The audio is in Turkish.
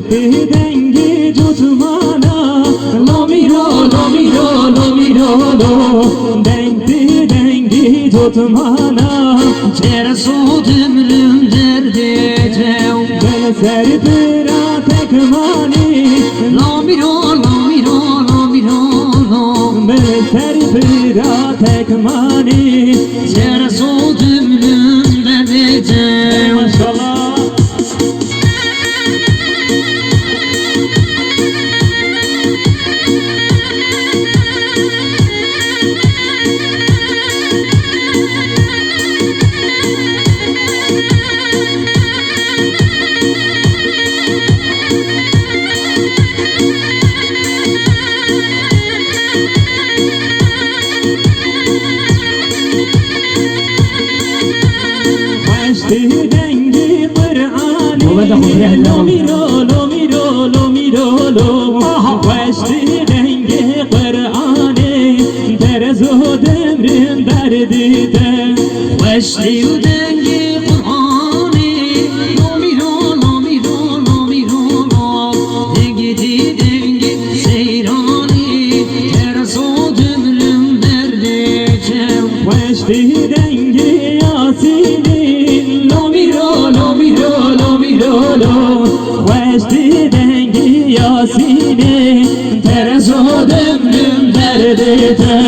Denkti dengi tutmana Lomiro, lomiro, lomiro, lo Denkti dengi tutmana Tersud ömrüm derdeceğim. Ben serpira tekmani Lomiro, lomiro, lomiro, lo Ben serpira tekmani Tersud ömrüm derdeceğim. Maşallah. Veşti dengi Kur'ani Lomiro, lomiro, lomiro, lo Veşti dengi Kur'ani Terezu demrim derdi de Veşli dengi Kur'ani Lomiro, lomiro, lomiro, lo Dengi dengi seyrani Tersud ömrüm derdeceğim. Veşti dengi Yasin'in Lomiro, lomiro, lomiro, lo Veşti dengi Yasin'in Terezu demrim derdi de